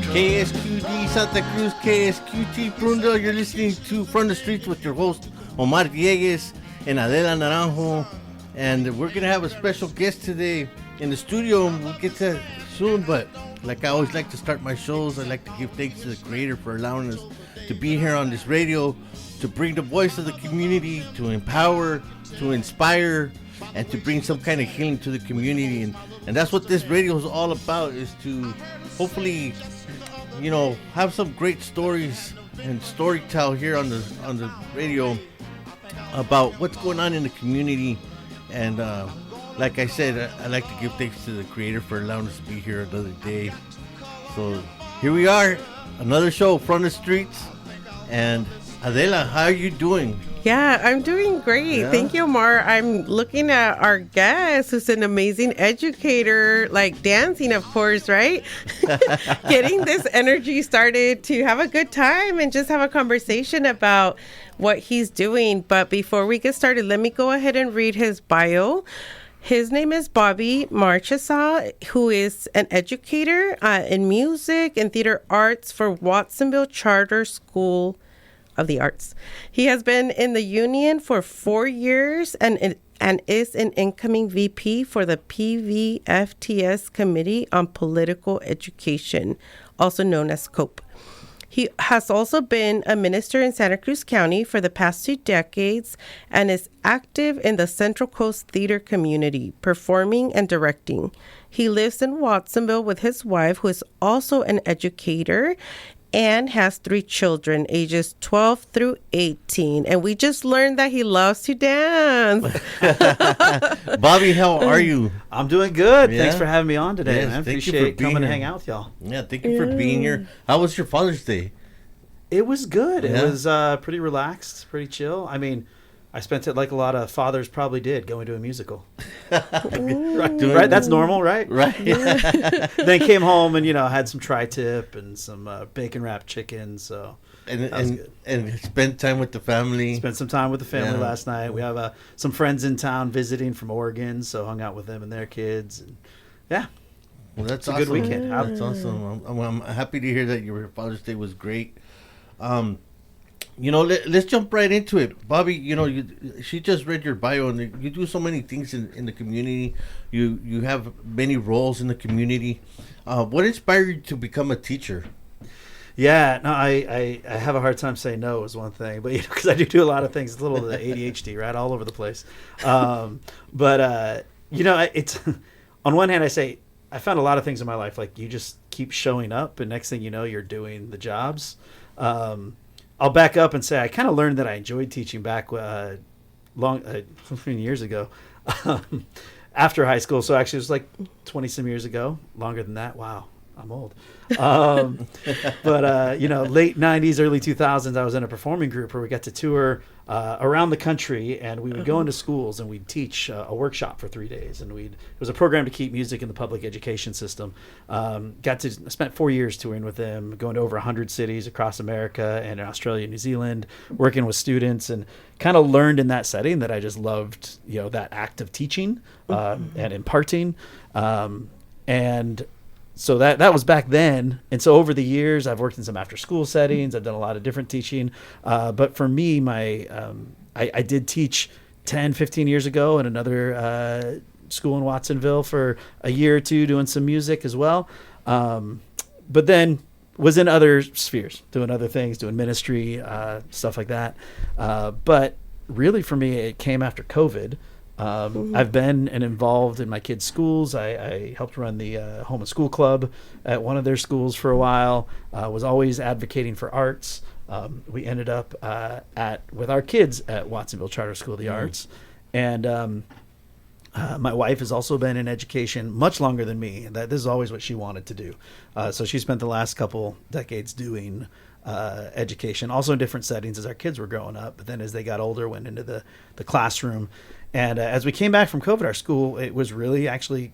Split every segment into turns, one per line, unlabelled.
KSQD Santa Cruz, KSQT Prundle. You're listening to From the Streets with your host, Omar Dieguez and Adela Naranjo. And we're going to have a special guest today in the studio. We'll get to that soon, but like I always like to start my shows, I like to give thanks to the Creator for allowing us to be here on this radio, to bring the voice of the community, to empower, to inspire, and to bring some kind of healing to the community. And that's what this radio is all about, is to hopefully, you know, have some great stories and story tell here on the radio about what's going on in the community. And like I said, I like to give thanks to the Creator for allowing us to be here another day. So here we are, another show from the streets. And Adela, how are you doing?
Yeah, I'm doing great. Yeah. Thank you, Omar. I'm looking at our guest, who's an amazing educator, like dancing, of course, right? Getting this energy started to have a good time and just have a conversation about what he's doing. But before we get started, let me go ahead and read his bio. His name is Bobby Marchessault, who is an educator in music and theater arts for Watsonville Charter School of the Arts. He has been in the union for 4 years and is an incoming VP for the PVUSD Committee on Political Education, also known as COPE. He has also been a minister in Santa Cruz County for the past 2 decades and is active in the Central Coast theater community, performing and directing. He lives in Watsonville with his wife, who is also an educator, and has 3 children, ages 12 through 18. And we just learned that he loves to dance.
Bobby, how are you?
I'm doing good.
Yeah?
Thanks for having me on today,
yes,
man. Appreciate coming to hang out with y'all.
Yeah, thank you for being here. How was your Father's Day?
It was good.
Yeah?
It was pretty relaxed, pretty chill. I mean, I spent it like a lot of fathers probably did, going to a musical. Right? That's normal, right?
Right.
Then came home and, had some tri-tip and some bacon wrapped chicken. So that was good.
And spent time with the family.
Spent some time with the family last night. We have some friends in town visiting from Oregon, so hung out with them and their kids. And yeah.
Well, that's
a
awesome.
Good weekend.
That's awesome. I'm happy to hear that your Father's Day was great. Let's jump right into it. Bobby, she just read your bio, and you do so many things in the community. You have many roles in the community. What inspired you to become a teacher?
Yeah, no, I have a hard time saying no is one thing, but because I do a lot of things, it's a little of the ADHD, right, all over the place. It's on one hand, I say I found a lot of things in my life, like you just keep showing up, and next thing you know, you're doing the jobs. I'll back up and say I kind of learned that I enjoyed teaching back 15 years ago after high school. So actually it was like 20 some years ago, longer than that. Wow, I'm old. Late 90s, early 2000s, I was in a performing group where we got to tour around the country, and we would go into schools and we'd teach a workshop for 3 days. And it was a program to keep music in the public education system. Spent 4 years touring with them, going to over 100 cities across America and Australia, New Zealand, working with students, and kind of learned in that setting that I just loved, that act of teaching and imparting. So that was back then. And so over the years, I've worked in some after school settings. I've done a lot of different teaching. But for me, I did teach 10, 15 years ago in another school in Watsonville for a year or two, doing some music as well. But then was in other spheres, doing other things, doing ministry, stuff like that. But really for me, it came after COVID. I've been involved in my kids' schools. I helped run the home and school club at one of their schools for a while. Was always advocating for arts. We ended up with our kids at Watsonville Charter School of the Arts, and my wife has also been in education much longer than me. This is always what she wanted to do. So she spent the last couple decades doing education, also in different settings as our kids were growing up. But then as they got older, went into the classroom. And as we came back from COVID, our school, it was really it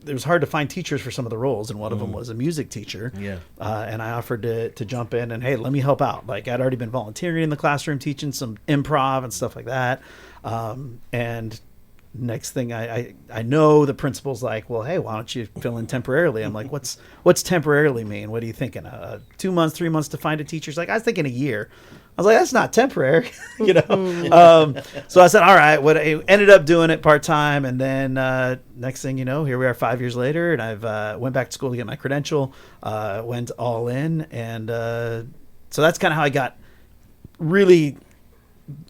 was hard to find teachers for some of the roles. And one of them was a music teacher. Yeah. And I offered to jump in and, hey, let me help out. Like I'd already been volunteering in the classroom, teaching some improv and stuff like that. And next thing I know the principal's like, well, hey, why don't you fill in temporarily? I'm like, what's temporarily mean? What are you thinking? 2 months, 3 months to find a teacher? She's like, I was thinking a year. I was like, that's not temporary, you know? So I said, all right, I ended up doing it part-time. And then next thing you know, here we are 5 years later, and I've went back to school to get my credential, went all in. And so that's kind of how I got really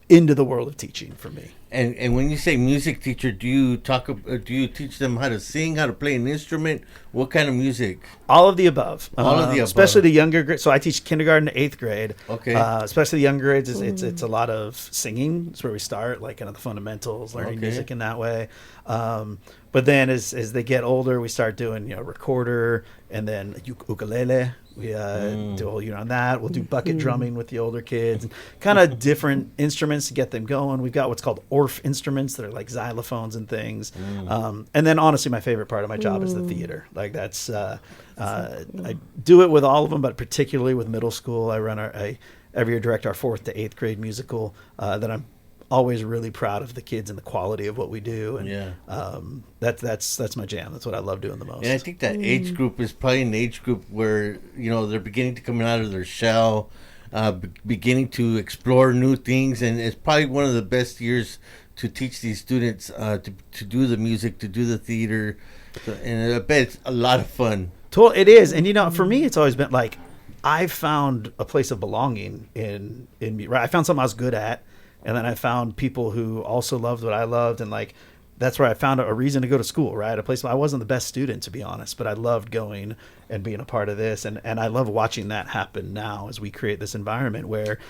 into the world of teaching for me.
And when you say music teacher, do you teach them how to sing, how to play an instrument? What kind of music?
All of the above.
All of the above.
Especially the younger grades. So I teach kindergarten to 8th grade.
Okay.
Especially the younger grades, it's a lot of singing. It's where we start, like kind of the fundamentals, learning music in that way. But then as they get older, we start doing recorder and then ukulele. We do a whole year on that. We'll do bucket drumming with the older kids, and kind of different instruments to get them going. We've got what's called Orff instruments that are like xylophones and things. And then honestly, my favorite part of my job is the theater. Like that's I do it with all of them, but particularly with middle school. I run every year direct our 4th to 8th grade musical that I'm always really proud of the kids and the quality of what we do, and that's my jam. That's what I love doing the most.
And I think that age group is probably an age group where they're beginning to come out of their shell, beginning to explore new things, and it's probably one of the best years to teach these students to do the music, to do the theater, and I bet it's a lot of fun.
It is, and for me, it's always been like I found a place of belonging in me. Right, I found something I was good at. And then I found people who also loved what I loved. And like, that's where I found a reason to go to school, right? A place where I wasn't the best student, to be honest, but I loved going and being a part of this. And I love watching that happen now as we create this environment where,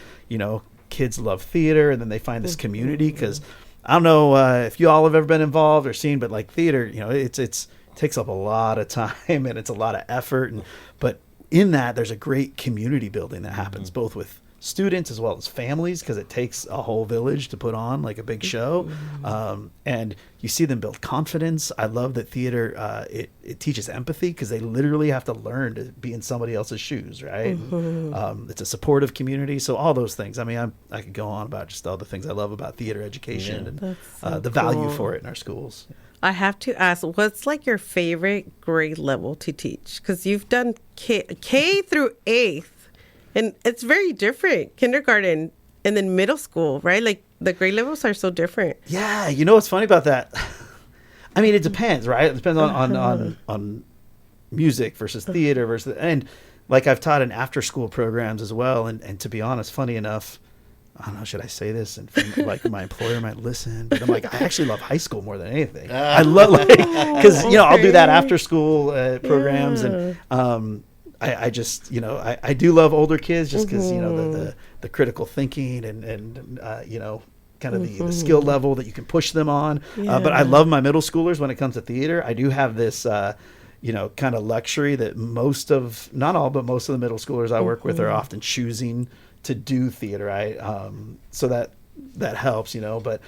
kids love theater and then they find this community. Cause I don't know if you all have ever been involved or seen, but like theater, it takes up a lot of time and it's a lot of effort. But in that, there's a great community building that happens both with students as well as families, because it takes a whole village to put on like a big show, and you see them build confidence. I love that theater it teaches empathy, because they literally have to learn to be in somebody else's shoes, right? It's a supportive community, so all those things. I mean, I could go on about just all the things I love about theater education and the value for it in our schools.
I have to ask, what's like your favorite grade level to teach? Because you've done K through 8th. And it's very different, kindergarten and then middle school, right? Like the grade levels are so different.
Yeah, what's funny about that? I mean, it depends, right? It depends on music versus theater versus, and like I've taught in after school programs as well. And to be honest, funny enough, I don't know, should I say this? And like my employer might listen, but I'm like, I actually love high school more than anything. I love because I'll do that after school programs and. I just, I do love older kids just because, the critical thinking and kind of the skill level that you can push them on. But I love my middle schoolers when it comes to theater. I do have this, kind of luxury that not all, but most of the middle schoolers I work with are often choosing to do theater. So that helps, but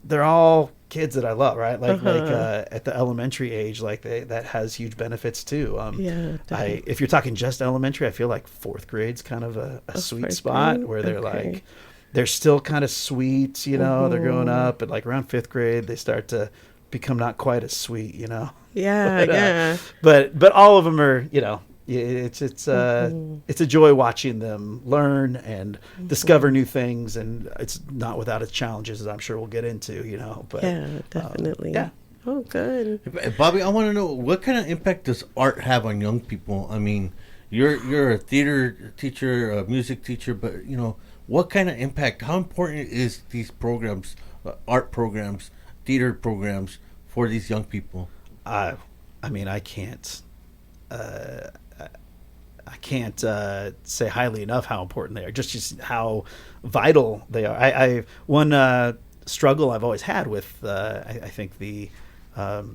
they're all kids that I love, right? Like at the elementary age, like that has huge benefits too. If you're talking just elementary, I feel like 4th grade's kind of a sweet spot where they're like, they're still kind of sweet, they're growing up, but like around 5th grade, they start to become not quite as sweet, But all of them are, it's a joy watching them learn and discover new things, and it's not without its challenges, as I'm sure we'll get into, But
definitely. Oh, good.
Bobby, I want to know, what kind of impact does art have on young people? I mean, you're a theater teacher, a music teacher, but what kind of impact? How important is these programs, art programs, theater programs, for these young people?
I mean, I can't say highly enough how important they are, just how vital they are. I one struggle I've always had with I think the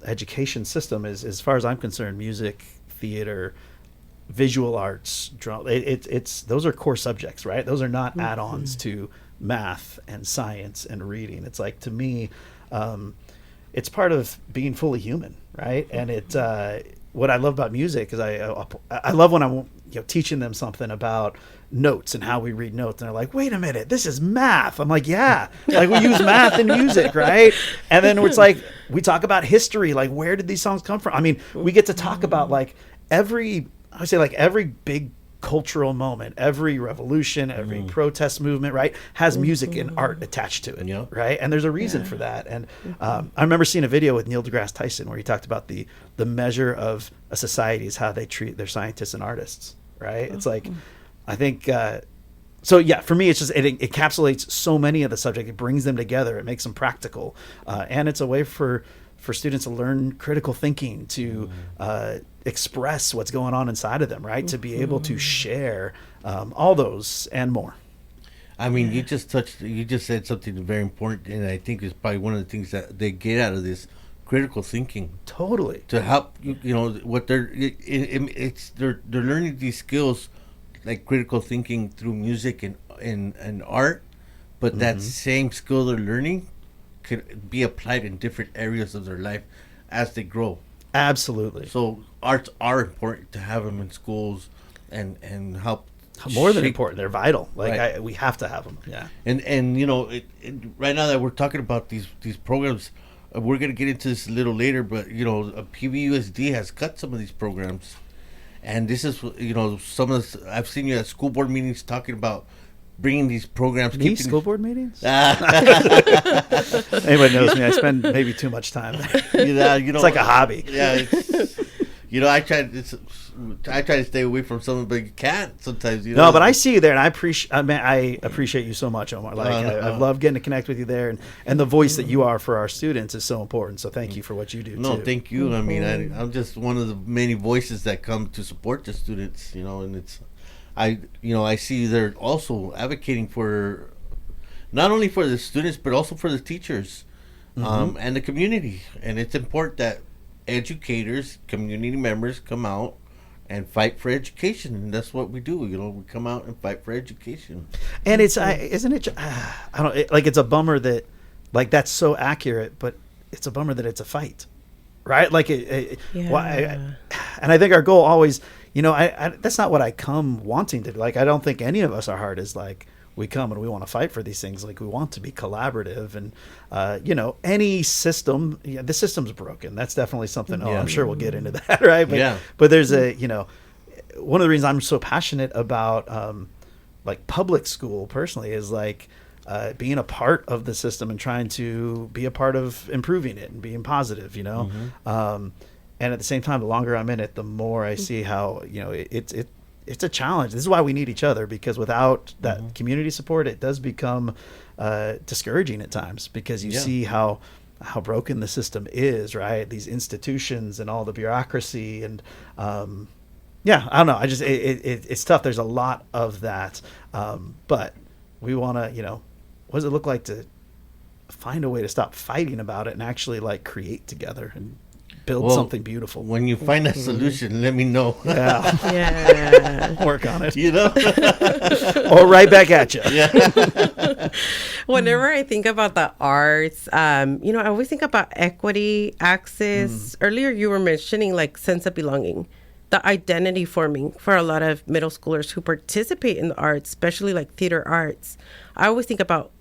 education system is, as far as I'm concerned, music, theater, visual arts, drama, it's those are core subjects, right? Those are not add-ons to math and science and reading. It's like, to me, it's part of being fully human, right? And what I love about music is I love when I'm teaching them something about notes and how we read notes, and they're like, wait a minute, this is math. I'm like, yeah, like we use math in music, right? And then it's like we talk about history, like where did these songs come from? I mean, we get to talk about like every big cultural moment, every revolution, every protest movement, right, has music and art attached to it, right? And there's a reason for that. And I remember seeing a video with Neil deGrasse Tyson where he talked about the measure of a society is how they treat their scientists and artists, right? It's like, I think, so yeah, for me, it's just, it encapsulates so many of the subject. It brings them together. It makes them practical. And it's a way for students to learn critical thinking, to express what's going on inside of them, right? To be able to share all those and more.
I mean, you just said something very important, and I think it's probably one of the things that they get out of this critical thinking.
Totally.
To help, what they're learning these skills like critical thinking through music and art, but that same skill they're learning could be applied in different areas of their life as they grow.
Absolutely.
So arts are important to have them in schools and help.
More than important, they're vital. Like we have to have them. Yeah.
And right now that we're talking about these programs, we're gonna get into this a little later. But PVUSD has cut some of these programs, and this is some of I've seen you at school board meetings talking about bringing these programs.
School board meetings? Anybody knows me, I spend maybe too much time there. It's like a hobby.
Yeah. I try to stay away from something, but you can't sometimes.
No, but I see you there, and I appreciate you so much, Omar. I love getting to connect with you there, and the voice that you are for our students is so important. So thank you for what you do.
No,
too.
Thank you. I mean, I'm just one of the many voices that come to support the students. And it's. I see you there also advocating for not only for the students but also for the teachers and the community. And it's important that educators, community members come out and fight for education, and that's what we do. We come out and fight for education. And
it's isn't it? It's a bummer that that's so accurate, but it's a bummer that it's a fight, right? And I think our goal always. That's not what I come wanting to do. I don't think any of us, our heart is we come and we want to fight for these things. We want to be collaborative and, any system, the system's broken. That's definitely something. I'm sure we'll get into that. Right. But there's one of the reasons I'm so passionate about, public school personally is being a part of the system and trying to be a part of improving it and being positive, and at the same time, the longer I'm in it, the more I see how it's a challenge. This is why we need each other, because without that community support, it does become discouraging at times, because you see how broken the system is, right? These institutions and all the bureaucracy and I don't know. It's tough. There's a lot of that, but we want to what does it look like to find a way to stop fighting about it and actually like create together and build something beautiful.
When you find that solution, let me know.
Yeah.
Yeah.
Work on it.
You know?
Or right back at you.
Yeah.
Whenever I think about the arts, I always think about equity, access. Earlier you were mentioning like sense of belonging, the identity forming for a lot of middle schoolers who participate in the arts, especially like theater arts. I always think about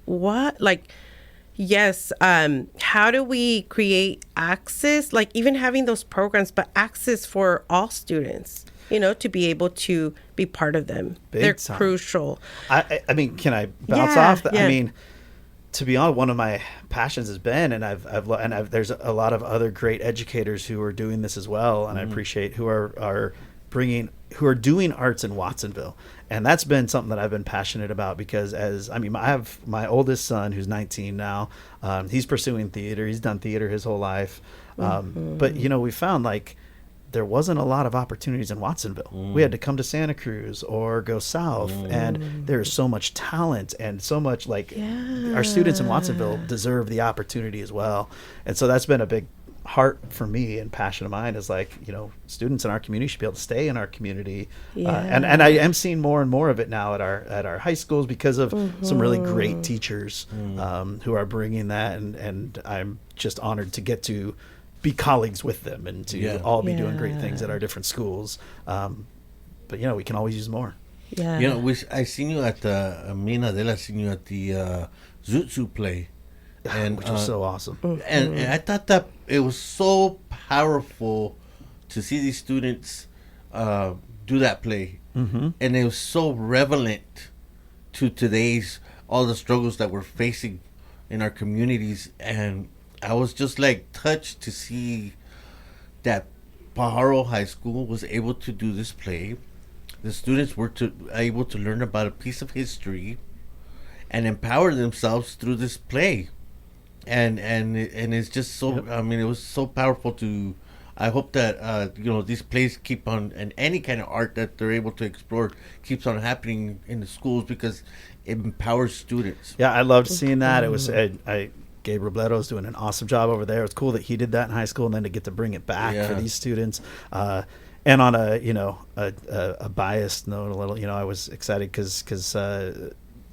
how do we create access, like even having those programs, but access for all students, to be able to be part of them. They're crucial.
I mean, can I bounce off? I mean, to be honest, one of my passions has been, and there's a lot of other great educators who are doing this as well, and I appreciate who are doing arts in Watsonville. And that's been something that I've been passionate about, because I have my oldest son who's 19 now. He's pursuing theater. He's done theater his whole life. But, we found there wasn't a lot of opportunities in Watsonville. We had to come to Santa Cruz or go south. And there's so much talent and so much our students in Watsonville deserve the opportunity as well. And so that's been a big heart for me and passion of mine is students in our community should be able to stay in our community. And I am seeing more and more of it now at our high schools because of some really great teachers who are bringing that, and I'm just honored to get to be colleagues with them and to all be doing great things at our different schools. but we can always use more.
Yeah.
I seen you at the me and Adela seen you at the Zoot Suit play, and
Which was so awesome.
and I thought that it was so powerful to see these students do that play, and it was so relevant to today's all the struggles that we're facing in our communities, and I was just like touched to see that Pajaro High School was able to do this play. The students were able to learn about a piece of history and empower themselves through this play, and it's just so.
Yep.
I mean, it was so powerful to. I hope that these plays keep on, and any kind of art that they're able to explore keeps on happening in the schools because it empowers students.
Yeah, I loved seeing that. It was Gabe Robledo's doing an awesome job over there. It's cool that he did that in high school, and then to get to bring it back for these students. And on a biased note, a little, I was excited because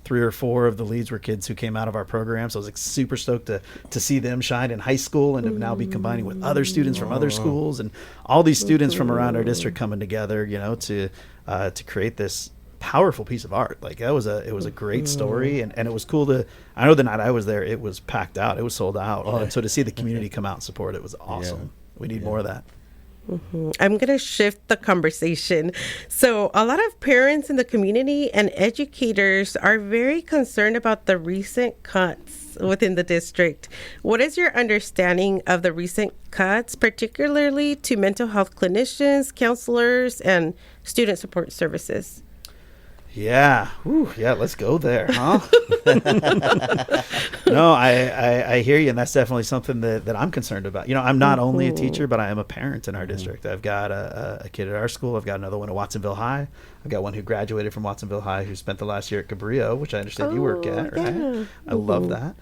3 or 4 of the leads were kids who came out of our program. So I was like super stoked to see them shine in high school and to now be combining with other students from other schools and all these students from around our district coming together, to create this powerful piece of art. Like it was a great story, and it was cool I know the night I was there, it was packed out, it was sold out. And so to see the community come out and support it was awesome. We need more of that.
I'm going to shift the conversation. So a lot of parents in the community and educators are very concerned about the recent cuts within the district. What is your understanding of the recent cuts, particularly to mental health clinicians, counselors, and student support services?
Yeah. Yeah, let's go there, huh? No, I hear you, and that's definitely something that I'm concerned about. I'm not only a teacher, but I am a parent in our district. I've got a kid at our school. I've got another one at Watsonville High. I've got one who graduated from Watsonville High who spent the last year at Cabrillo, which I understand you work at, right?
Yeah.
I love that.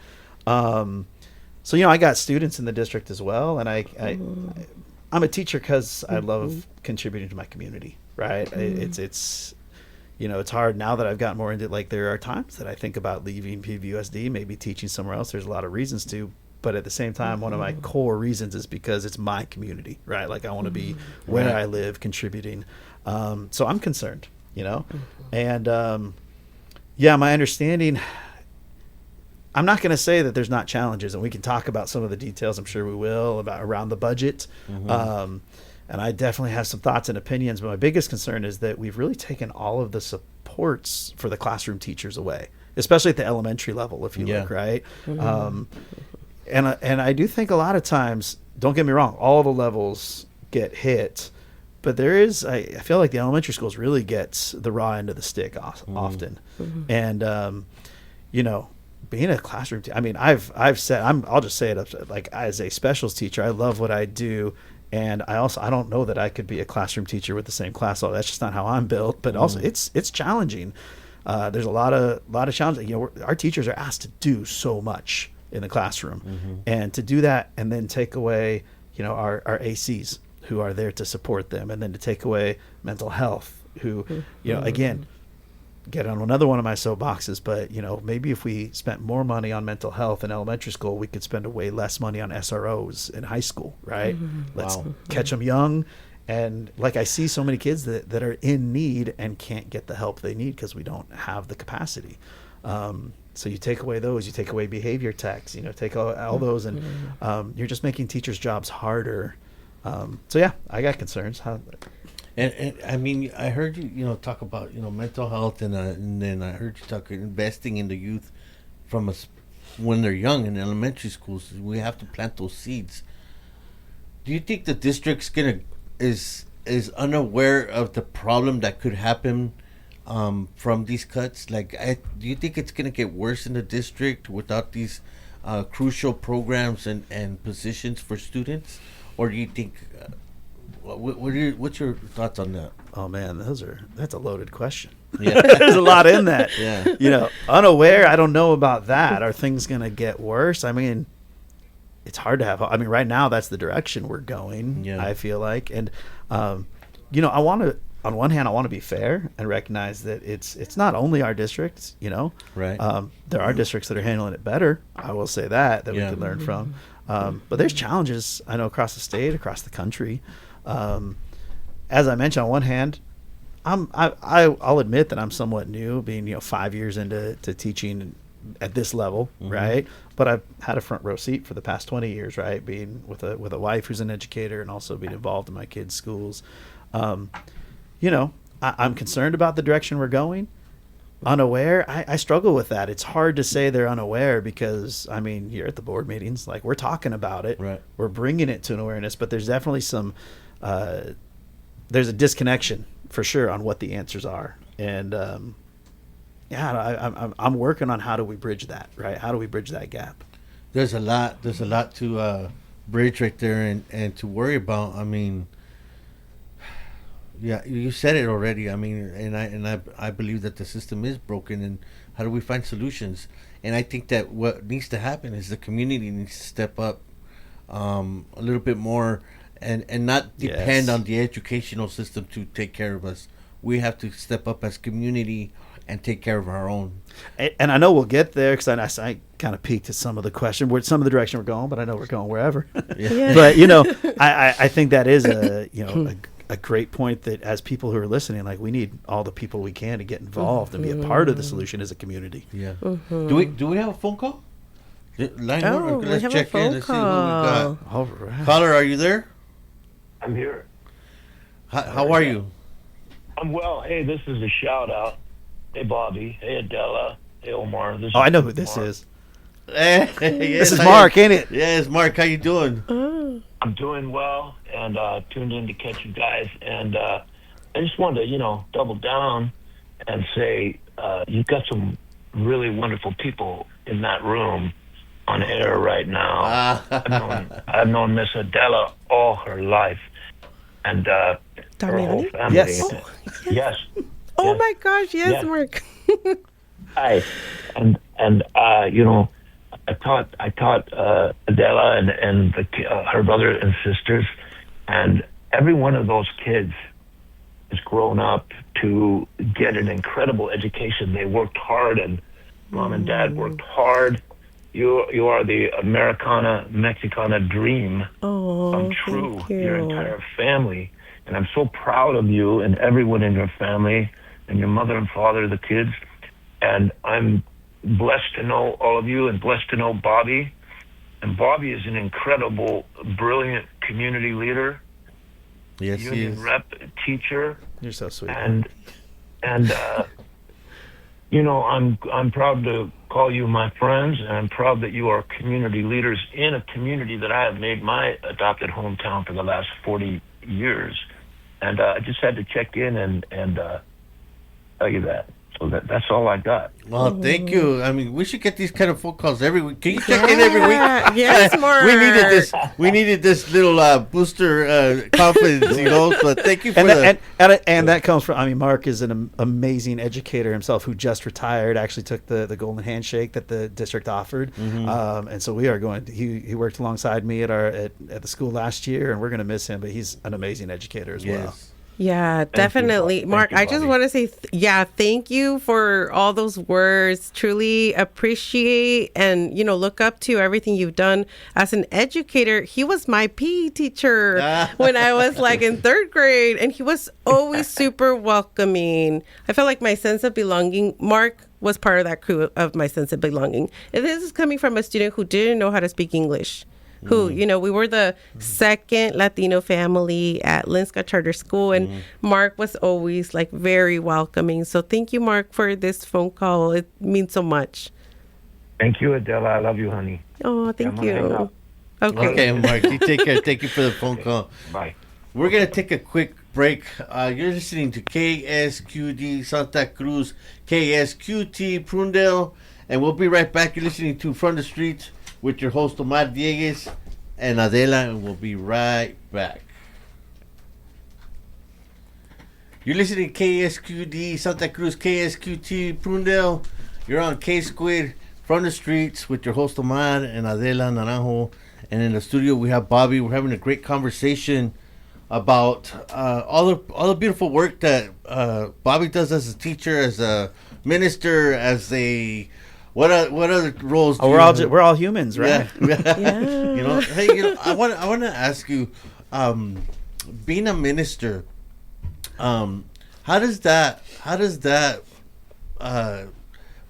So, I got students in the district as well, and I'm a teacher because I love contributing to my community, right? It's hard now that I've gotten more into it. Like there are times that I think about leaving PVUSD, maybe teaching somewhere else. There's a lot of reasons to, but at the same time, one of my core reasons is because it's my community, right? Like I want to be where I live, contributing. So I'm concerned, and my understanding, I'm not going to say that there's not challenges, and we can talk about some of the details. I'm sure we will about around the budget. And I definitely have some thoughts and opinions, but my biggest concern is that we've really taken all of the supports for the classroom teachers away, especially at the elementary level, if you look, right? And I do think a lot of times, don't get me wrong, all the levels get hit, but there is, I feel like the elementary schools really gets the raw end of the stick often. And, being a classroom teacher, I mean, I've said, I'll just say it, like as a specials teacher, I love what I do. And I don't know that I could be a classroom teacher with the same class. That's just not how I'm built. But also, it's challenging. There's a lot of challenges. Our teachers are asked to do so much in the classroom, and to do that, and then take away, our ACs who are there to support them, and then to take away mental health, who, again, get on another one of my soapboxes, but maybe if we spent more money on mental health in elementary school, we could spend way less money on SROs in high school, right? Let's catch them young. And like I see so many kids that are in need and can't get the help they need because we don't have the capacity. So you take away those, you take away behavior techs, take all those, and you're just making teachers' jobs harder. So yeah, I got concerns.
And I mean, I heard you, talk about, mental health, and then I heard you talk investing in the youth from when they're young in elementary schools. We have to plant those seeds. Do you think the district's is unaware of the problem that could happen from these cuts? Like, do you think it's gonna get worse in the district without these crucial programs and positions for students, or do you think? What's your thoughts on that?
Oh man, that's a loaded question.
Yeah.
There's a lot in that.
Yeah.
Unaware, I don't know about that. Are things going to get worse? I mean, it's hard to have. I mean, right now that's the direction we're going. Yeah. I feel like, and I want to. On one hand, I want to be fair and recognize that it's not only our district.
Right.
There are districts that are handling it better. I will say that we can learn from. But there's challenges I know across the state, across the country. As I mentioned, on one hand, I'll admit that I'm somewhat new, being 5 years into teaching at this level, right? But I've had a front row seat for the past 20 years, right? Being with a wife who's an educator and also being involved in my kids' schools. I'm concerned about the direction we're going. Unaware, I struggle with that. It's hard to say they're unaware because, you're at the board meetings, like we're talking about it. Right. We're bringing it to an awareness, but there's definitely there's a disconnection for sure on what the answers are. And, I'm working on how do we bridge that, right? How do we bridge that gap?
There's a lot to bridge right there and to worry about. Yeah, you said it already. I believe that the system is broken, and how do we find solutions? And I think that what needs to happen is the community needs to step up a little bit more and not depend on the educational system to take care of us. We have to step up as community and take care of our own.
And I know we'll get there because I kind of peeked at some of the question, where some of the direction we're going, but I know we're going wherever. Yeah. But I think that is a great point, that as people who are listening, like we need all the people we can to get involved and be a part of the solution as a community.
Yeah. Do we have a phone call? Let's
we have check a phone in. Let's call.
See what we got. All right. Caller, are you there?
I'm here.
How are you?
I'm well. Hey, this is a shout out. Hey, Bobby. Hey, Adela. Hey, Omar.
I know who this is.
Yes,
this is Mark, ain't it?
Yeah, it's Mark. How you doing?
I'm doing well, and tuned in to catch you guys. And I just wanted to, double down and say you've got some really wonderful people in that room on air right now. I've known Miss Adela all her life, and her whole family.
Yes.
Yes.
Oh my gosh! Yes, Mark.
Hi, and I taught Adela and her brother and sisters, and every one of those kids has grown up to get an incredible education. They worked hard, and mom and dad worked hard. You are the Mexicana dream come true. Your entire family, and I'm so proud of you and everyone in your family, and your mother and father, the kids, and I'm blessed to know all of you and blessed to know Bobby. And Bobby is an incredible, brilliant community leader.
Yes,
union
he is.
Rep, teacher.
You're so sweet.
And I'm proud to call you my friends, and I'm proud that you are community leaders in a community that I have made my adopted hometown for the last 40 years. And I just had to check in and tell you that. So that's all I got.
Well, thank you. We should get these kind of phone calls every week. Can you check in every week?
Yes, Mark.
We needed this little booster confidence, But thank you for that.
And that comes from. Mark is an amazing educator himself who just retired. Actually, took the golden handshake that the district offered, and so we are going. He worked alongside me at the school last year, and we're going to miss him. But he's an amazing educator as well.
Yeah, definitely. Mark, I just want to say, thank you for all those words. Truly appreciate and, look up to everything you've done as an educator. He was my PE teacher when I was in third grade, and he was always super welcoming. I felt like my sense of belonging, Mark was part of that crew of my sense of belonging. And this is coming from a student who didn't know how to speak English. Who, we were the second Latino family at Linska Charter School, and Mark was always very welcoming. So thank you, Mark, for this phone call. It means so much.
Thank you, Adela. I love you, honey.
Oh, thank you.
Okay, Mark, you take care. Thank you for the phone call.
Bye.
We're going to take a quick break. You're listening to KSQD Santa Cruz, KSQT Prundale, and we'll be right back. You're listening to From the Streets with your host Omar Dieguez and Adela, and we'll be right back. You're listening to KSQD Santa Cruz, KSQT Prundale. You're on K-Squid From the Streets with your host Omar and Adela Naranjo, and in the studio we have Bobby. We're having a great conversation about all the beautiful work that Bobby does as a teacher, as a minister, as a What other roles?
We're all humans, right?
Yeah. Hey, I want to ask you, being a minister, how How does that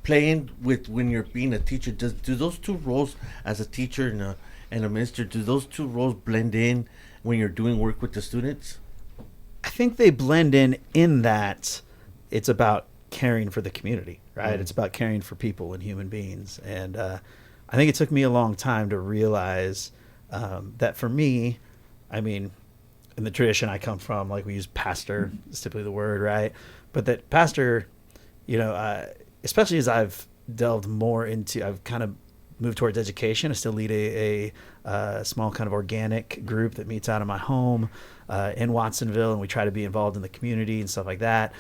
play in with when you're being a teacher? Do those two roles as a teacher and a minister, do those two roles blend in when you're doing work with the students?
I think they blend in that it's about caring for the community, right?
Mm.
It's about caring for people and human beings. And I think it took me a long time to realize that for me, I mean, in the tradition I come from, like we use pastor, is typically the word, right? But that pastor, especially as I've delved more into, I've kind of moved towards education. I still lead a small kind of organic group that meets out of my home in Watsonville, and we try to be involved in the community and stuff like that.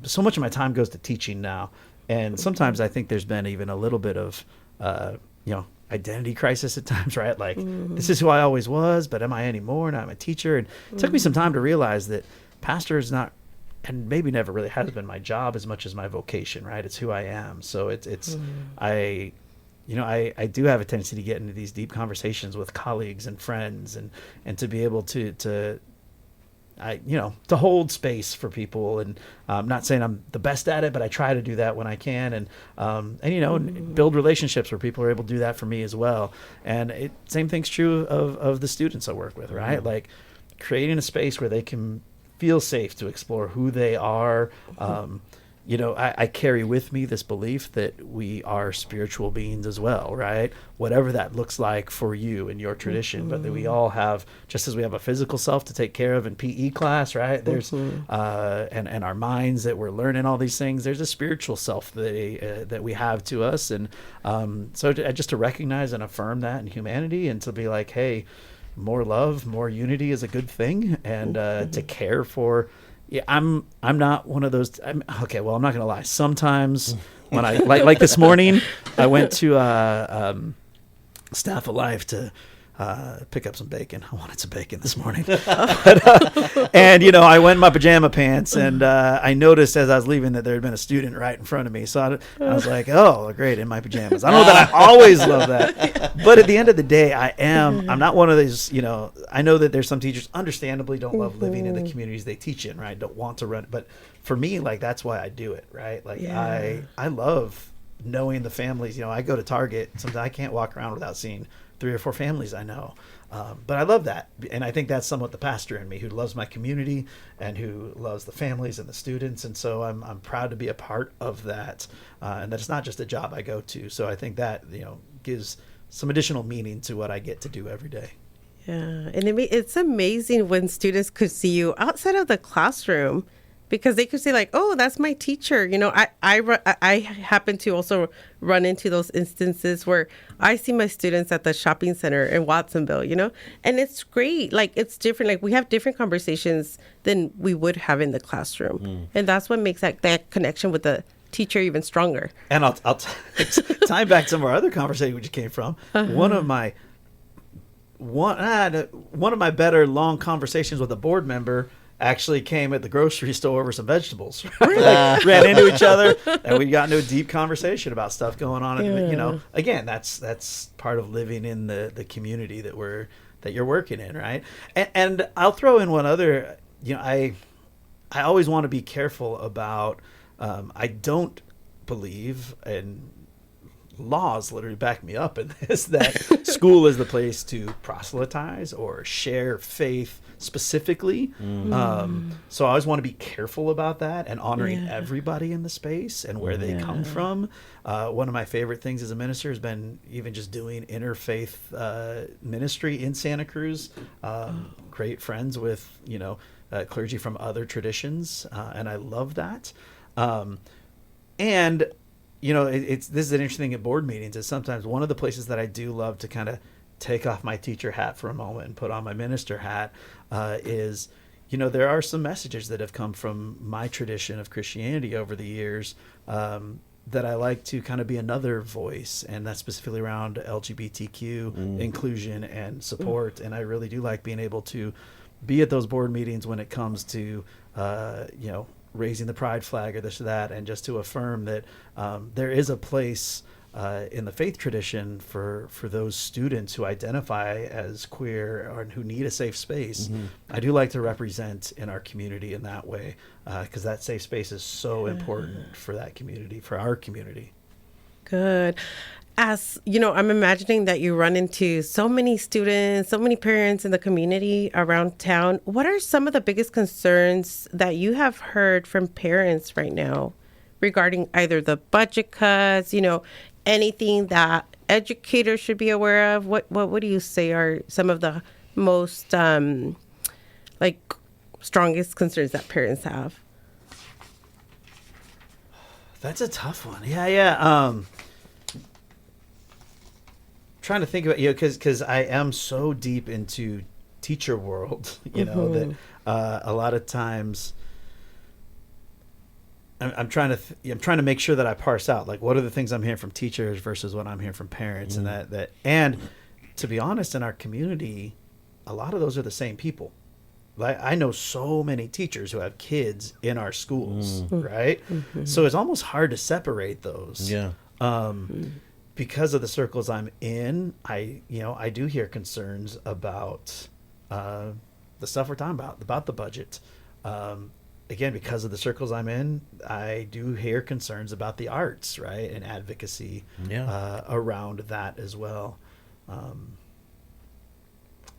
So much of my time goes to teaching now, and sometimes I think there's been even a little bit of identity crisis at times, right? Like, this is who I always was, but am I anymore? Now I'm a teacher. And it took me some time to realize that pastor is not, and maybe never really has been my job as much as my vocation, right? It's who I am. So I do have a tendency to get into these deep conversations with colleagues and friends and to be able to hold space for people. And I'm not saying I'm the best at it, but I try to do that when I can. And build relationships where people are able to do that for me as well. And same thing's true of the students I work with, right? Mm-hmm. Like creating a space where they can feel safe to explore who they are. I carry with me this belief that we are spiritual beings as well, right? Whatever that looks like for you in your tradition, but that we all have, just as we have a physical self to take care of in PE class, right? There's and our minds that we're learning all these things. There's a spiritual self that we have to us, and just to recognize and affirm that in humanity, and to be like, hey, more love, more unity is a good thing, and to care for. Yeah, I'm not one of those. I'm not going to lie. Sometimes when I like this morning, I went to Staff Alive to pick up some bacon. I wanted some bacon this morning. I went in my pajama pants, and I noticed as I was leaving that there had been a student right in front of me. So I was like, oh, great, in my pajamas. I know that I always love that. But at the end of the day, I'm not one of these, I know that there's some teachers understandably don't love living in the communities they teach in, right? Don't want to run. But for me, like, that's why I do it, right? Like, I love knowing the families. I go to Target. Sometimes I can't walk around without seeing 3 or 4 families I know. But I love that. And I think that's somewhat the pastor in me, who loves my community and who loves the families and the students. And so I'm proud to be a part of that. And that it's not just a job I go to. So I think that, gives some additional meaning to what I get to do every day.
Yeah. And it's amazing when students could see you outside of the classroom, because they could say like, oh, that's my teacher. I happen to also run into those instances where I see my students at the shopping center in Watsonville, and it's great. Like, it's different. Like, we have different conversations than we would have in the classroom. And that's what makes that connection with the teacher even stronger.
And I'll tie back to our other conversation which came from. One of my better long conversations with a board member actually came at the grocery store over some vegetables. Right? Ran into each other, and we got into a deep conversation about stuff going on. And, again, that's part of living in the community that you're working in, right? And I'll throw in one other. I always want to be careful about. I don't believe, and laws literally back me up in this, that school is the place to proselytize or share faith specifically. So I always want to be careful about that and honoring everybody in the space and where they come from. One of my favorite things as a minister has been even just doing interfaith ministry in Santa Cruz. Great friends with clergy from other traditions, and I love that. This is an interesting thing at board meetings, is sometimes one of the places that I do love to kind of take off my teacher hat for a moment and put on my minister hat is, there are some messages that have come from my tradition of Christianity over the years that I like to kind of be another voice, and that's specifically around LGBTQ inclusion and support. And I really do like being able to be at those board meetings when it comes to, raising the pride flag or this or that, and just to affirm that there is a place in the faith tradition for those students who identify as queer or who need a safe space. I do like to represent in our community in that way, because that safe space is so important for that community, for our community.
Good. As you know, I'm imagining that you run into so many students, so many parents in the community around town. What are some of the biggest concerns that you have heard from parents right now regarding either the budget cuts, anything that educators should be aware of? What do you say are some of the most strongest concerns that parents have?
That's a tough one. Yeah. Trying to think about, because I am so deep into teacher world, that a lot of times I'm trying to make sure that I parse out, like, what are the things I'm hearing from teachers versus what I'm hearing from parents, and and to be honest, in our community, a lot of those are the same people. Like, I know so many teachers who have kids in our schools, right? So it's almost hard to separate those. Yeah. Because of the circles I'm in, I do hear concerns about the stuff we're talking about the budget. Again, because of the circles I'm in, I do hear concerns about the arts, right, and advocacy around that as well.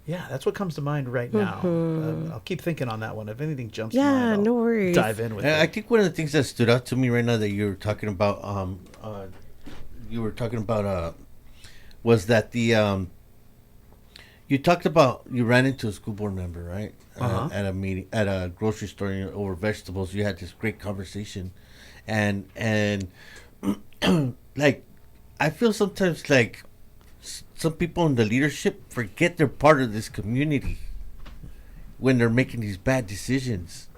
That's what comes to mind right now. I'll keep thinking on that one. If anything jumps to mind, I'll
no worries.
dive in with it.
I think one of the things that stood out to me right now that you were talking about, was that you talked about you ran into a school board member, right? At a meeting, at a grocery store over vegetables. You had this great conversation, and like, I feel sometimes like some people in the leadership forget they're part of this community when they're making these bad decisions,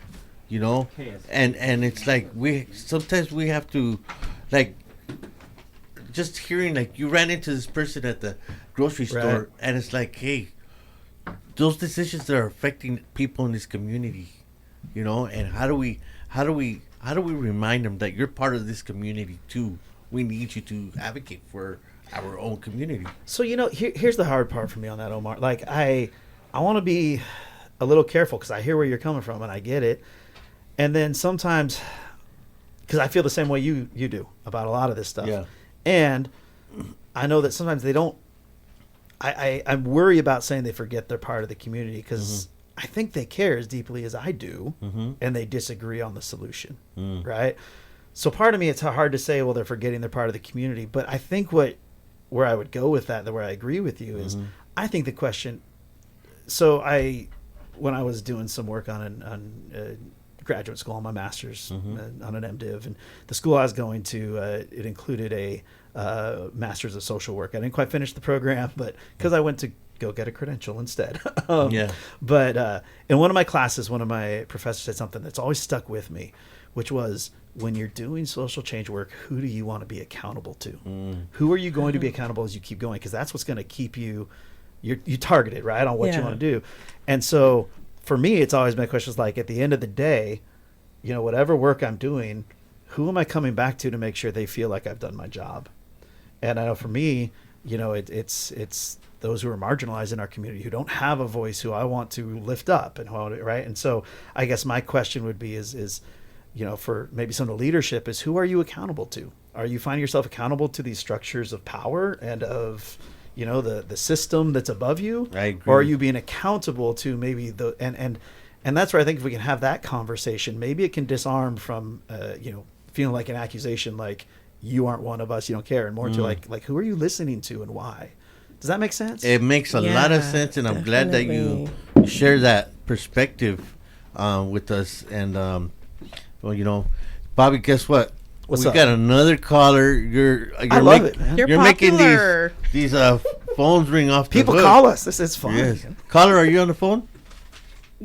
and it's like sometimes we have to, like, just hearing, like, you ran into this person at the grocery store, and it's like, hey, those decisions that are affecting people in this community, and how do we remind them that you're part of this community too? We need you to advocate for our own community.
So, here's the hard part for me on that, Omar. Like, I want to be a little careful, because I hear where you're coming from and I get it. And then sometimes, because I feel the same way you do about a lot of this stuff. Yeah. And I know that sometimes they don't. I worry about saying they forget they're part of the community, because I think they care as deeply as I do, and they disagree on the solution, right? So part of me, it's hard to say, well, they're forgetting they're part of the community. But I think where I would go with that, where I agree with you, is I think the question. So when I was doing some work on graduate school on my master's on an MDiv, and the school I was going to, it included a master's of social work. I didn't quite finish the program, but because I went to go get a credential instead. But in one of my classes, one of my professors said something that's always stuck with me, which was, when you're doing social change work, who do you want to be accountable to? Who are you going to be accountable as you keep going? Because that's what's going to keep you targeted, right, on what you want to do. And so for me, it's always been questions like, at the end of the day, whatever work I'm doing, who am I coming back to make sure they feel like I've done my job? And I know for me, it's those who are marginalized in our community, who don't have a voice, who I want to lift up, and right. And so I guess my question would be is for maybe some of the leadership, is who are you accountable to? Are you finding yourself accountable to these structures of power and of the system that's above you? I agree. Or are you being accountable to maybe and that's where I think if we can have that conversation, maybe it can disarm from feeling like an accusation, like you aren't one of us, you don't care, and more to like who are you listening to and why? Does that make sense?
It makes a lot of sense, and I'm glad that you share that perspective with us. And Bobby, guess what? We got another caller.
I love it, man.
You're
making these phones ring off.
People call us. This is fun.
Yes. Caller, are you on the phone?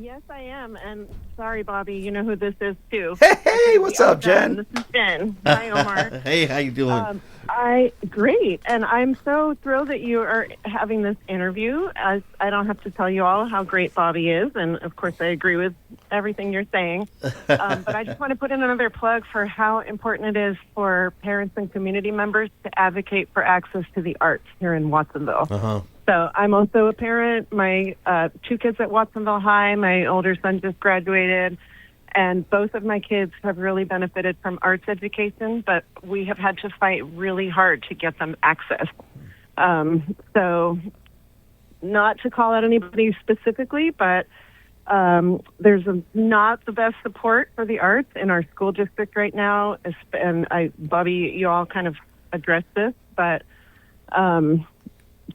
Yes, I am. And sorry, Bobby, you know who this is too.
Hey, what's up, Jen?
This is Jen. Hi, Omar.
Hey, how you doing?
Great. And I'm so thrilled that you are having this interview. As I don't have to tell you all how great Bobby is. And of course, I agree with everything you're saying. But I just want to put in another plug for how important it is for parents and community members to advocate for access to the arts here in Watsonville.
Uh-huh.
So I'm also a parent. My 2 kids at Watsonville High. My older son just graduated. And both of my kids have really benefited from arts education, but we have had to fight really hard to get them access. So not to call out anybody specifically, but there's not the best support for the arts in our school district right now. And Bobby, you all kind of addressed this, but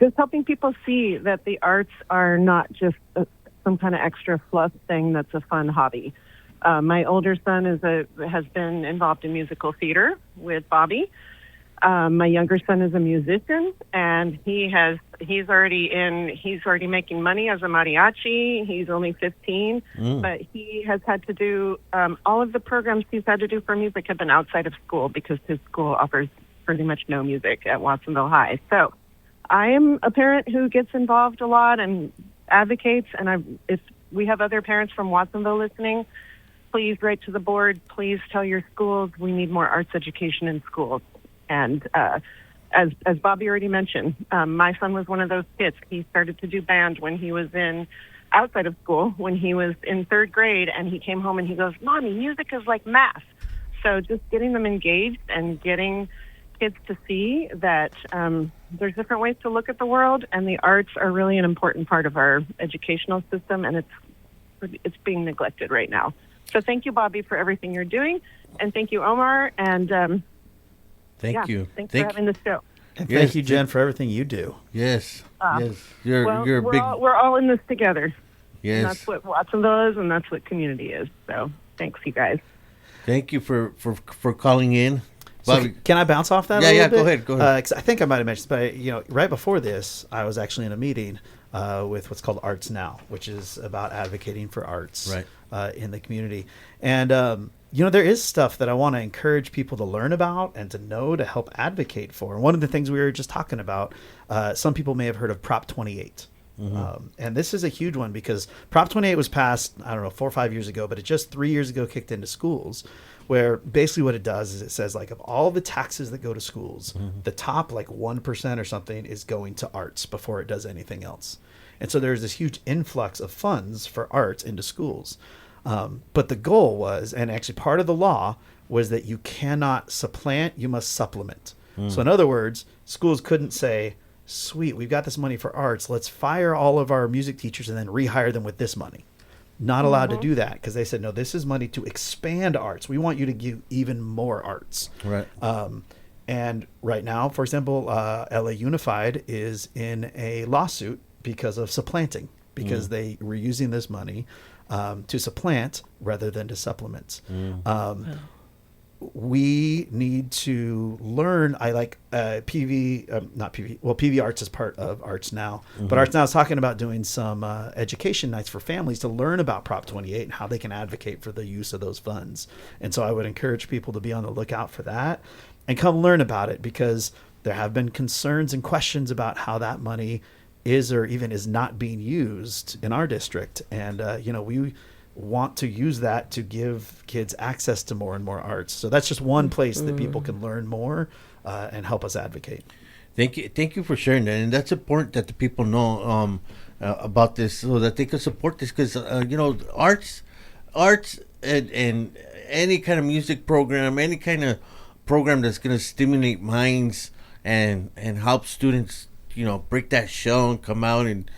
just helping people see that the arts are not just some kind of extra fluff thing that's a fun hobby. My older son has been involved in musical theater with Bobby. My younger son is a musician, and he's already making money as a mariachi. He's only 15, but he has had to do all of the programs he's had to do for music have been outside of school because his school offers pretty much no music at Watsonville High. So I am a parent who gets involved a lot and advocates, and if we have other parents from Watsonville listening, please write to the board. Please tell your schools we need more arts education in schools. And as Bobby already mentioned, my son was one of those kids. He started to do band when he was outside of school, when he was in 3rd grade, and he came home and he goes, "Mommy, music is like math." So just getting them engaged and getting kids to see that there's different ways to look at the world, and the arts are really an important part of our educational system, and it's being neglected right now. So thank you, Bobby, for everything you're doing, and thank you, Omar, and
thank you.
Thanks for having this show.
And thank you, Jen, for everything you do.
Yes, yes.
We're all in this together.
Yes,
and that's what Watsonville is, and that's what community is. So thanks, you guys.
Thank you for calling in.
So can I bounce off that a little bit?
Go ahead.
'Cause I think I might have mentioned, but right before this, I was actually in a meeting with what's called Arts Now, which is about advocating for arts in the community. And there is stuff that I want to encourage people to learn about and to know to help advocate for. And one of the things we were just talking about, some people may have heard of Prop 28. And this is a huge one because Prop 28 was passed, 4 or 5 years ago, but it just 3 years ago kicked into schools, where basically what it does is it says, like, of all the taxes that go to schools, the top 1% or something is going to arts before it does anything else. And so there's this huge influx of funds for arts into schools. But the goal was, and actually part of the law was, that you cannot supplant, you must supplement. So in other words, schools couldn't say, sweet, we've got this money for arts, let's fire all of our music teachers and then rehire them with this money. Not allowed to do that, because they said, no, this is money to expand arts. We want you to give even more arts.
Right.
And right now, for example, LA Unified is in a lawsuit because of supplanting, because they were using this money to supplant rather than to supplement. We need to learn. I like PV Arts is part of Arts Now, but Arts Now is talking about doing some education nights for families to learn about Prop 28 and how they can advocate for the use of those funds. And so I would encourage people to be on the lookout for that and come learn about it, because there have been concerns and questions about how that money is or even is not being used in our district. And, we want to use that to give kids access to more and more arts. So that's just one place that people can learn more and help us advocate.
Thank you for sharing that, and that's important that the people know about this so that they can support this, because arts and any kind of music program, any kind of program that's going to stimulate minds and help students break that shell and come out and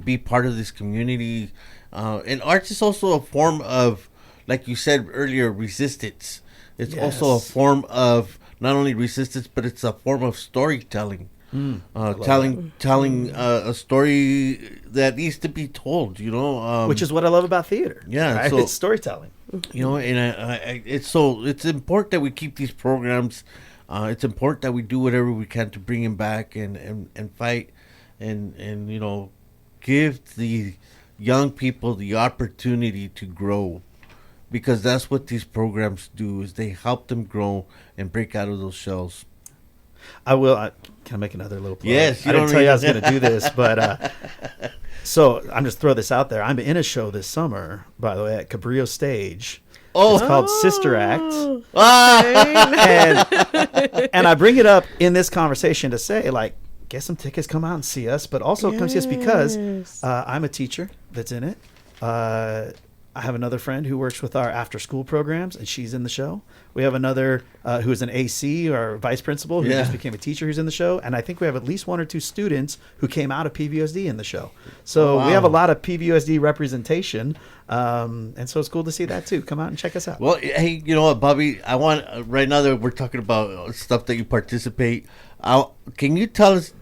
be part of this community. And arts is also a form of, like you said earlier, resistance. It's also a form of not only resistance, but it's a form of storytelling. Telling a story that needs to be told,
which is what I love about theater.
Yeah,
right?
So
it's storytelling.
And it's important that we keep these programs. It's important that we do whatever we can to bring them back and fight and give the young people the opportunity to grow, because that's what these programs do, is they help them grow and break out of those shells.
Can I make another little plug?
Yes.
I didn't tell you I was going to do this, but so I'm just throw this out there. I'm in a show this summer, by the way, at Cabrillo Stage.
Oh,
it's called Sister Act.
Okay.
And I bring it up in this conversation to say, like, get some tickets, come out and see us, but also come see us because I'm a teacher that's in it. I have another friend who works with our after school programs, and she's in the show. We have another who is an AC or vice principal who just became a teacher who's in the show. And I think we have at least 1 or 2 students who came out of PVUSD in the show. So we have a lot of PVUSD representation. And so it's cool to see that too. Come out and check us out.
Well, hey, you know what, Bobby? I want, right now that we're talking about stuff that you participate, can you tell us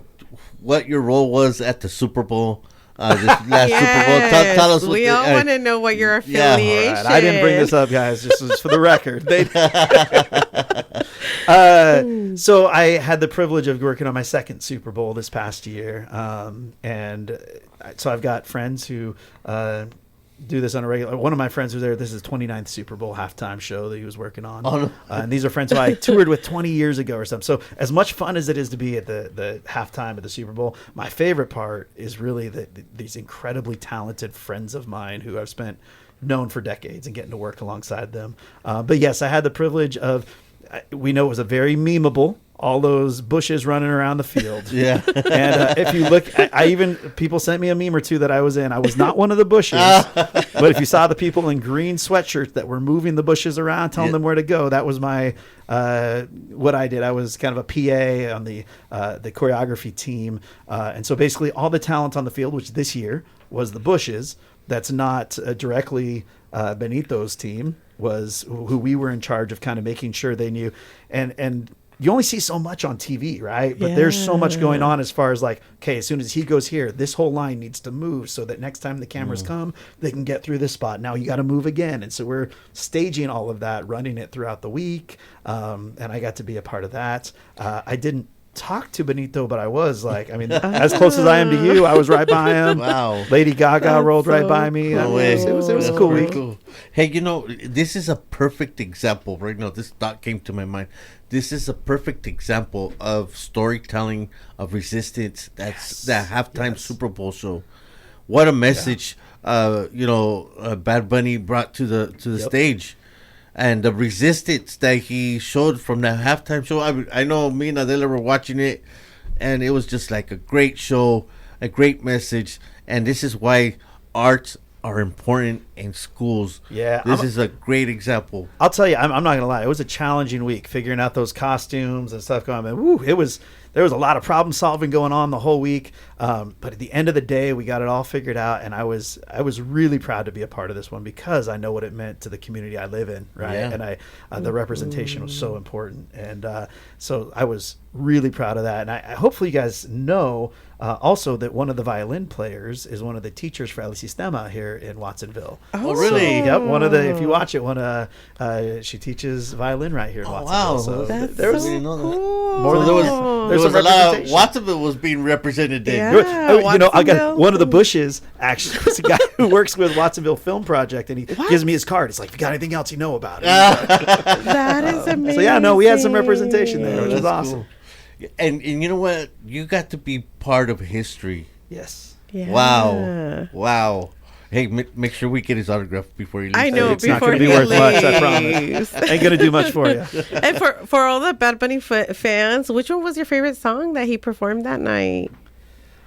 what your role was at the Super Bowl? This last Super Bowl. Tell us.
We all want to know what your affiliation.
Right. I didn't bring this up, guys. This is for the record. So I had the privilege of working on my second Super Bowl this past year, and so I've got friends who do this on a regular. One of my friends was there. This is his 29th Super Bowl halftime show that he was working on.
Oh, no.
And these are friends who I toured with 20 years ago or something. So as much fun as it is to be at the halftime of the Super Bowl, my favorite part is really these incredibly talented friends of mine who I've known for decades and getting to work alongside them. But yes, I had the privilege of, we know it was a very memeable, all those bushes running around the field.
Yeah.
And if you look, people sent me a meme or two that I was in. I was not one of the bushes, but if you saw the people in green sweatshirts that were moving the bushes around, telling them where to go, that was my, what I did. I was kind of a PA on the choreography team. And so basically all the talent on the field, which this year was the bushes, that's not directly Benito's team, was who we were in charge of kind of making sure they knew. And you only see so much on TV, right? But there's so much going on as far as like, okay, as soon as he goes here, this whole line needs to move so that next time the cameras come, they can get through this spot. Now you got to move again. And so we're staging all of that, running it throughout the week. And I got to be a part of that. I didn't talk to Benito, but I was like, I mean, as close as I am to you, I was right by him.
Wow.
Lady Gaga rolled right by me.
No
I mean,
way.
it was a cool week.
Cool. Hey, you know, this is a perfect example right now. This thought came to my mind. This is a perfect example of storytelling, of resistance. That's that halftime Super Bowl show. What a message, Bad Bunny brought to the stage. And the resistance that he showed from that halftime show. I know me and Adela were watching it, and it was just like a great show, a great message. And this is why arts are important in schools.
Yeah,
this is a great example.
I'll tell you, I'm not going to lie. It was a challenging week figuring out those costumes and stuff going on. Woo, there was a lot of problem solving going on the whole week. But at the end of the day, we got it all figured out. And I was really proud to be a part of this one because I know what it meant to the community I live in. Right. Yeah. And the representation was so important. And so I was really proud of that. And I hopefully you guys know also that one of the violin players is one of the teachers for El Sistema here in Watsonville.
Oh, really?
Yep. If you watch it, she teaches violin right here in Watsonville.
Wow.
So
That's
there was
so cool.
more than
there was a lot of Watsonville was being represented there.
Yeah,
I got one of the bushes actually was a guy who works with Watsonville Film Project, and he gives me his card. It's like, if you got anything else you know about it.
That is amazing.
So we had some representation there, which was awesome.
Cool. And you know what? You got to be part of history.
Yes.
Yeah.
Wow. Hey, make sure we get his autograph before he leaves.
I know,
it's not
before
going to be
he
worth much, I
leaves.
promise. Ain't going to do much for you.
And for all the Bad Bunny fans, which one was your favorite song that he performed that night?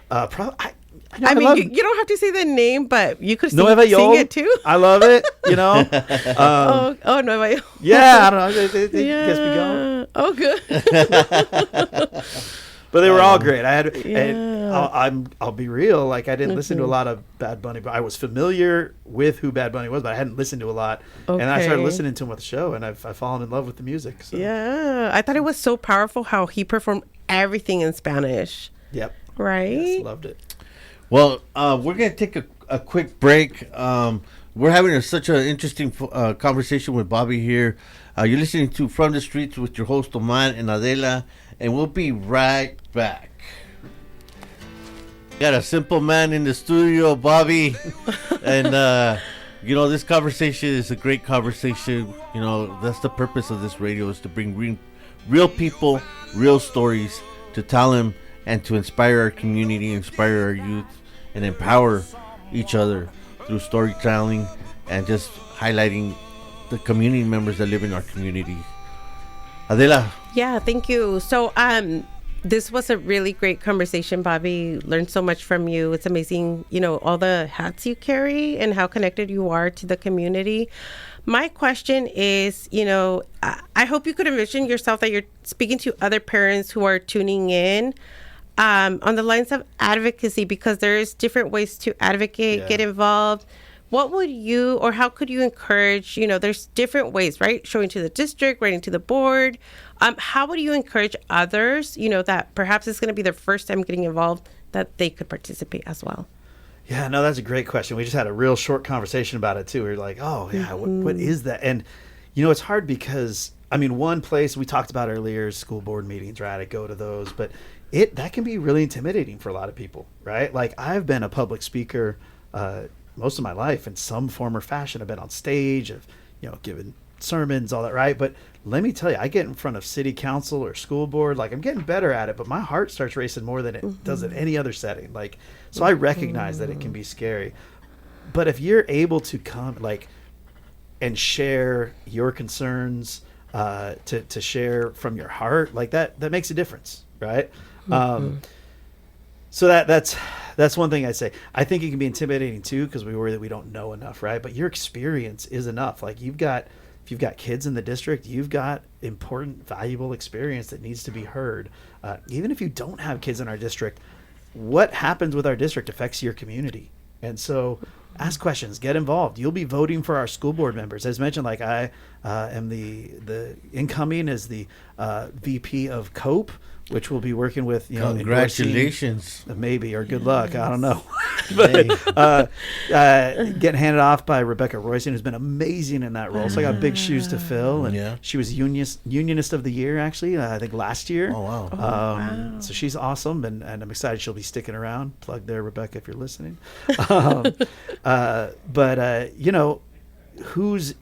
I mean, you don't have to say the name, but you could sing it too.
I love it,
Nueva York.
Yeah, I don't know. It gets me going.
Oh, good.
But they were all great. I'll be real. Like, I didn't listen to a lot of Bad Bunny, but I was familiar with who Bad Bunny was, but I hadn't listened to a lot. Okay. And I started listening to him with the show, and I've fallen in love with the music. So.
Yeah. I thought it was so powerful how he performed everything in Spanish.
Yep.
Right?
Yes, loved it.
Well, we're going to take a quick break. We're having such an interesting conversation with Bobby here. You're listening to From the Streets with your host, Omar and Adela, and we'll be right back. Got a simple man in the studio, Bobby. And, this conversation is a great conversation. That's the purpose of this radio, is to bring real people, real stories, to tell them and to inspire our community, inspire our youth, and empower each other through storytelling and just highlighting the community members that live in our community. Adela.
Yeah, thank you. So, this was a really great conversation, Bobby. Learned so much from you. It's amazing, all the hats you carry and how connected you are to the community. My question is, I hope you could envision yourself that you're speaking to other parents who are tuning in on the lines of advocacy, because there's different ways to advocate, get involved. What would you, or how could you encourage, there's different ways, right? Showing to the district, writing to the board. How would you encourage others, that perhaps it's going to be their first time getting involved, that they could participate as well?
Yeah, no, that's a great question. We just had a real short conversation about it too. We were like, oh yeah, what is that? And, it's hard because, one place we talked about earlier is school board meetings, right? I go to those, but that can be really intimidating for a lot of people, right? Like, I've been a public speaker, most of my life in some form or fashion. I've been on stage, I've given sermons, all that, right? But let me tell you, I get in front of city council or school board, like, I'm getting better at it, but my heart starts racing more than it does in any other setting. Like, so I recognize that it can be scary. But if you're able to come, like, and share your concerns, to share from your heart, like that makes a difference, right? So that's one thing I say. I think it can be intimidating too, because we worry that we don't know enough, right? But your experience is enough. Like, if you've got kids in the district, you've got important, valuable experience that needs to be heard. Even if you don't have kids in our district, what happens with our district affects your community. And so ask questions, get involved. You'll be voting for our school board members. As mentioned, like, I am the incoming as the VP of COPE, which we'll be working with,
Congratulations.
Maybe, or good luck. I don't know. But getting handed off by Rebecca Royston, who's been amazing in that role. So I got big shoes to fill. And she was Unionist of the Year, actually, I think last year.
Oh, wow. Wow.
So she's awesome, and I'm excited she'll be sticking around. Plug there, Rebecca, if you're listening. But who's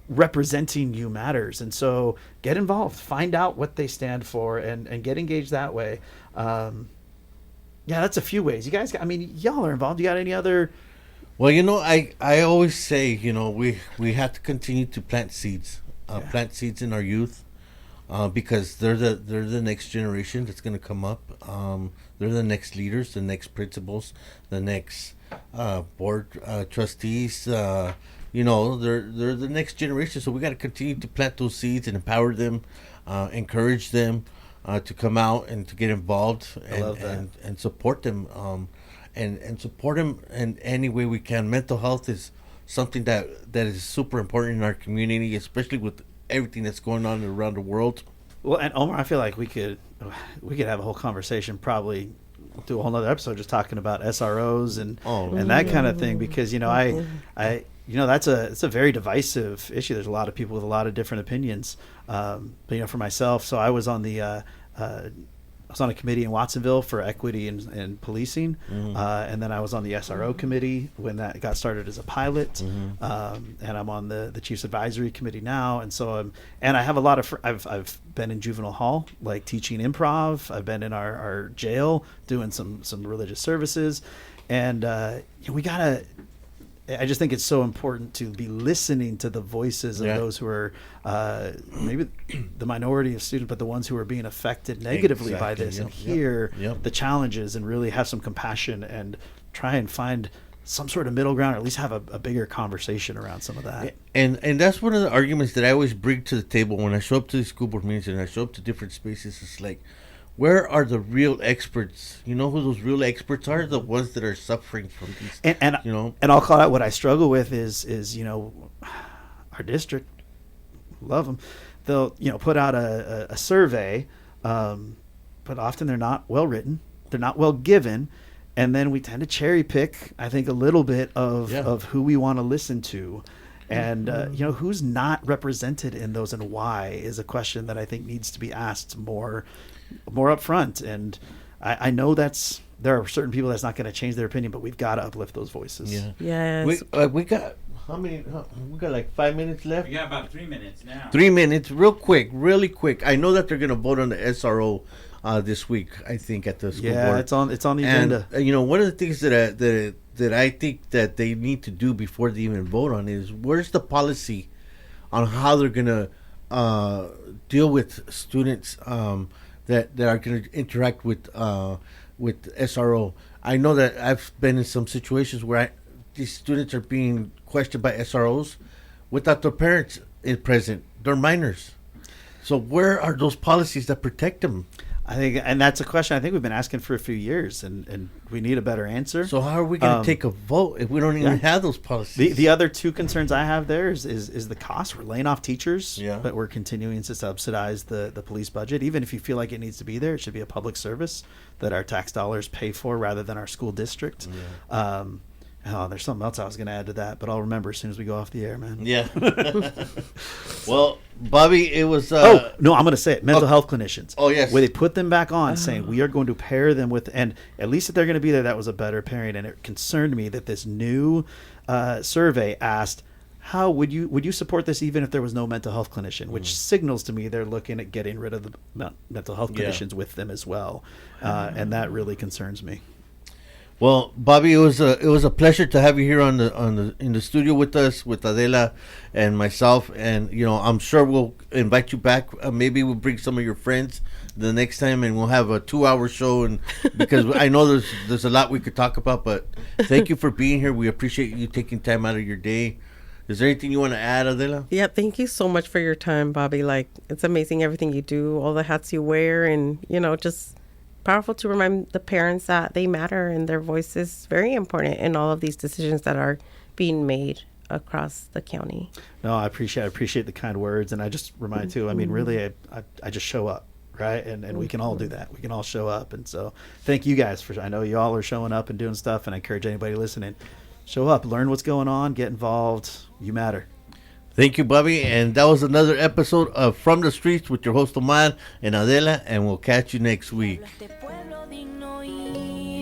representing you matters. And so get involved, find out what they stand for, and get engaged that way. That's a few ways. You guys y'all are involved. You got any other?
Well, I always say, we have to continue to plant seeds in our youth, because they're the next generation that's going to come up. They're the next leaders, the next principals, the next board trustees. They're the next generation, so we got to continue to plant those seeds and empower them, encourage them to come out and to get involved, and support them, and support them in any way we can. Mental health is something that is super important in our community, especially with everything that's going on around the world.
Well, and Omar, I feel like we could have a whole conversation, probably do a whole nother episode just talking about SROs and that kind of thing, because it's a very divisive issue. There's a lot of people with a lot of different opinions. But for myself, so I was on a committee in Watsonville for equity and policing, and then I was on the SRO committee when that got started as a pilot, and I'm on the Chiefs Advisory Committee now. And so I have a lot of I've been in juvenile hall, like teaching improv. I've been in our jail doing some religious services, and we gotta. I just think it's so important to be listening to the voices of those who are maybe the minority of students, but the ones who are being affected negatively by this, and hear the challenges and really have some compassion and try and find some sort of middle ground, or at least have a bigger conversation around some of that.
And that's one of the arguments that I always bring to the table when I show up to the school board meetings and I show up to different spaces. It's like, where are the real experts? You know who those real experts are? The ones that are suffering from these.
And I'll call out what I struggle with is our district, love them. They'll put out a survey, but often they're not well written. They're not well given, and then we tend to cherry pick, I think, a little bit of who we want to listen to. And who's not represented in those, and why, is a question that I think needs to be asked more up front. And I know that's there are certain people that's not going to change their opinion, but we've got to uplift those voices.
Yeah.
Yes.
We got how many? We got like 5 minutes left.
We got about 3 minutes now.
3 minutes, really quick. I know that they're gonna vote on the SRO this week. I think at the school board.
Yeah, it's on the agenda.
And one of the things that I think that they need to do before they even vote on is where's the policy on how they're gonna deal with students that are gonna interact with SRO. I know that I've been in some situations where these students are being questioned by SROs without their parents present. They're minors. So where are those policies that protect them?
I think, and that's a question I think we've been asking for a few years, and we need a better answer.
So how are we going to take a vote if we don't even have those policies?
The other two concerns I have there is the cost. We're laying off teachers,
Yeah.
but we're continuing to subsidize the police budget. Even if you feel like it needs to be there, it should be a public service that our tax dollars pay for rather than our school district.
Yeah.
There's something else I was going to add to that, but I'll remember as soon as we go off the air, man.
Yeah. Well, Bobby, it was...
I'm going to say it. Mental health clinicians.
Oh, yes.
Where they put them back on saying we are going to pair them with... And at least if they're going to be there, that was a better pairing. And it concerned me that this new survey asked, how would you support this even if there was no mental health clinician? Which signals to me they're looking at getting rid of the mental health clinicians with them as well. And that really concerns me.
Well, Bobby, it was a pleasure to have you here in the studio with us, with Adela and myself, and I'm sure we'll invite you back. Maybe we'll bring some of your friends the next time, and we'll have a 2-hour show. And because I know there's a lot we could talk about, but thank you for being here. We appreciate you taking time out of your day. Is there anything you want to add, Adela?
Yeah, thank you so much for your time, Bobby. Like, it's amazing everything you do, all the hats you wear, and just powerful to remind the parents that they matter and their voice is very important in all of these decisions that are being made across the county.
No, I appreciate the kind words, and I just remind too. I mean, really, I just show up, right? And we can all do that. We can all show up, and so thank you guys for. I know you all are showing up and doing stuff, and I encourage anybody listening, show up, learn what's going on, get involved. You matter.
Thank you, Bobby. And that was another episode of From the Streets with your host Omar and Adela, and we'll catch you next week.